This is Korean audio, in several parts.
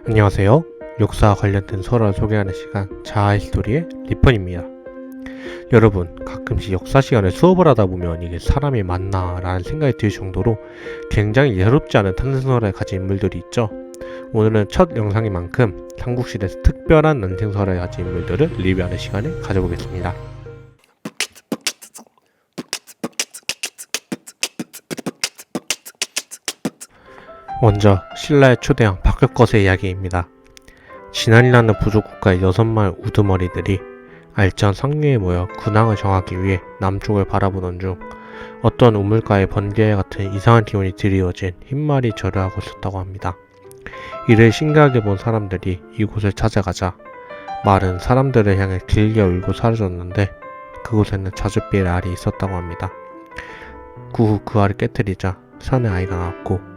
안녕하세요. 역사와 관련된 설화를 소개하는 시간 자아히스토리의 리펀입니다. 여러분, 가끔씩 역사 시간에 수업을 하다 보면 이게 사람이 맞나 라는 생각이 들 정도로 굉장히 예사롭지 않은 탄생설화를 가진 인물들이 있죠. 오늘은 첫 영상인 만큼 삼국시대에서 특별한 난생설화를 가진 인물들을 리뷰하는 시간을 가져보겠습니다. 먼저 신라의 초대왕 박격것의 이야기입니다. 진안이라는 부족국가의 6마을 우두머리들이 알전 상류에 모여 군항을 정하기 위해 남쪽을 바라보던 중 어떤 우물가에 번개와 같은 이상한 기운이 드리워진 흰말이 절을 하고 있었다고 합니다. 이를 신기하게 본 사람들이 이곳을 찾아가자 말은 사람들을 향해 길게 울고 사라졌는데 그곳에는 자줏빛의 알이 있었다고 합니다. 그 후 그 알을 깨뜨리자 산에 아이가 나왔고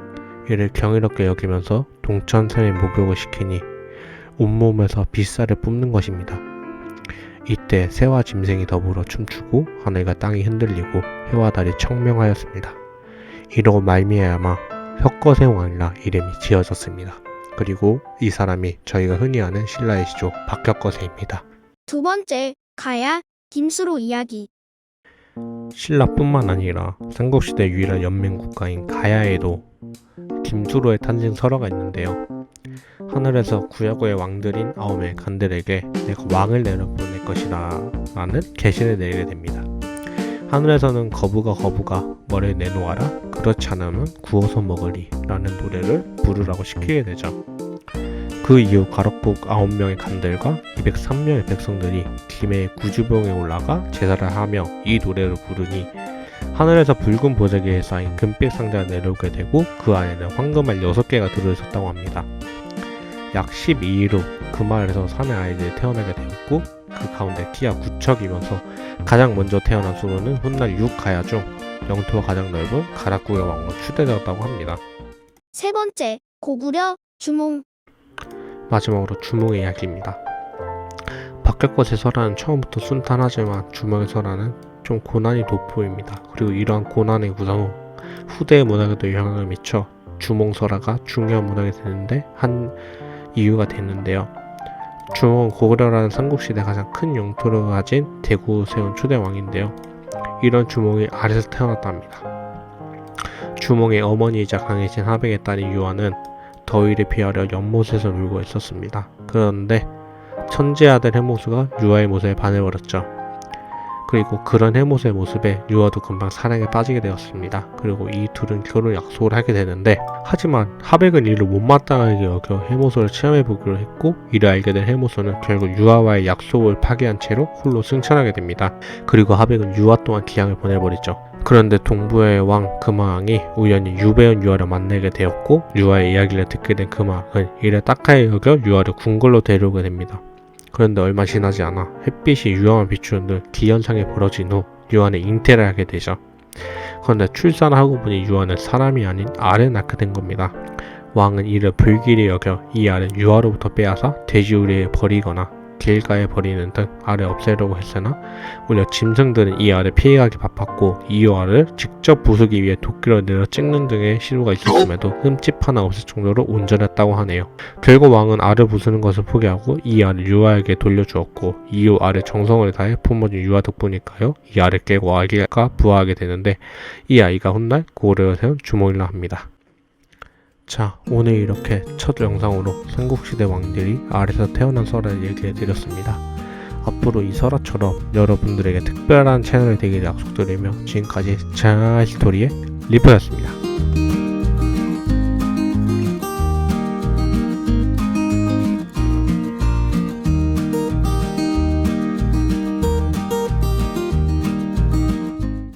이를 경이롭게 여기면서 동천샘에 목욕을 시키니 온몸에서 빗살을 뿜는 것입니다. 이때 새와 짐승이 더불어 춤추고 하늘과 땅이 흔들리고 해와 달이 청명하였습니다. 이로 말미암아 혁거세왕이라 이름이 지어졌습니다. 그리고 이 사람이 저희가 흔히 아는 신라의 시조 박격거세입니다. 두 번째, 가야, 김수로 이야기. 신라뿐만 아니라 삼국시대 유일한 연맹국가인 가야에도 김수로의 탄생 설화가 있는데요. 하늘에서 구야고의 왕들인 9명의 간들에게 내가 왕을 내려보낼 것이라 라는 계시를 내리게 됩니다. 하늘에서는 거부가 머리를 내놓아라, 그렇지 않으면 구워서 먹으리 라는 노래를 부르라고 시키게 되죠. 그 이후 가락북 9명의 간들과 203명의 백성들이 김해의 구주봉에 올라가 제사를 하며 이 노래를 부르니 하늘에서 붉은 보자기에 쌓인 금빛 상자가 내려오게 되고 그 안에는 황금알 6개가 들어있었다고 합니다. 약 12일 후 그 마을에서 사내 아이들이 태어나게 되었고 그 가운데 키가 9척이면서 가장 먼저 태어난 수로는 훗날 6가야 중 영토가 가장 넓은 가락국의 왕으로 추대되었다고 합니다. 세 번째, 고구려, 주몽. 마지막으로 주몽의 이야기입니다. 박격것의 설화는 처음부터 순탄하지만 주몽의 설화는 좀 고난이 돋보입니다. 그리고 이러한 고난의 구성 후 후대의 문학에도 영향을 미쳐 주몽설화가 중요한 문학이 되는데 한 이유가 되는데요. 주몽은 고구려라는 삼국시대 가장 큰 영토를 가진 대구를 세운 초대왕인데요. 이런 주몽이 아래에서 태어났답니다. 주몽의 어머니이자 강해진 하백의 딸인 유아는 더위를 피하려 연못에서 놀고 있었습니다. 그런데 천재 아들 해모수가 유아의 모습에 반해버렸죠. 그리고 그런 해모수의 모습에 유아도 금방 사랑에 빠지게 되었습니다. 그리고 이 둘은 결혼 약속을 하게 되는데 하지만 하백은 이를 못마땅하게 여겨 해모수를 체험해보기로 했고 이를 알게 된 해모수는 결국 유아와의 약속을 파기한 채로 홀로 승천하게 됩니다. 그리고 하백은 유아 또한 기양을 보내버리죠. 그런데 동부의 왕 금화왕이 우연히 유배원 유아를 만나게 되었고 유아의 이야기를 듣게 된 금화왕은 이를 딱하게 여겨 유아를 궁궐로 데려오게 됩니다. 그런데 얼마 지나지 않아 햇빛이 유아만 비추는 등 기현상이 벌어진 후 유아는 잉태를 하게 되죠. 그런데 출산하고 보니 유아는 사람이 아닌 알을 낳게 된 겁니다. 왕은 이를 불길이 여겨 이 알을 유아로부터 빼앗아 돼지우리에 버리거나 길가에 버리는 등 알을 없애려고 했으나 오히려 짐승들은 이 알을 피해가기 바빴고 이 알을 직접 부수기 위해 도끼를 내려 찍는 등의 시도가 있었음에도 흠집 하나 없을 정도로 온전했다고 하네요. 결국 왕은 알을 부수는 것을 포기하고 이 알을 유아에게 돌려주었고 이후 알을 정성을 다해 품어준 유아 덕분일까요? 이 알을 깨고 아기가 부화하게 되는데 이 아이가 훗날 고구려를 세운 주몽이라 합니다. 자, 오늘 이렇게 첫 영상으로 삼국시대 왕들이 알에서 태어난 설화를 얘기해드렸습니다. 앞으로 이 설화처럼 여러분들에게 특별한 채널이 되기를 약속드리며 지금까지 자아히스토리의 리퍼였습니다.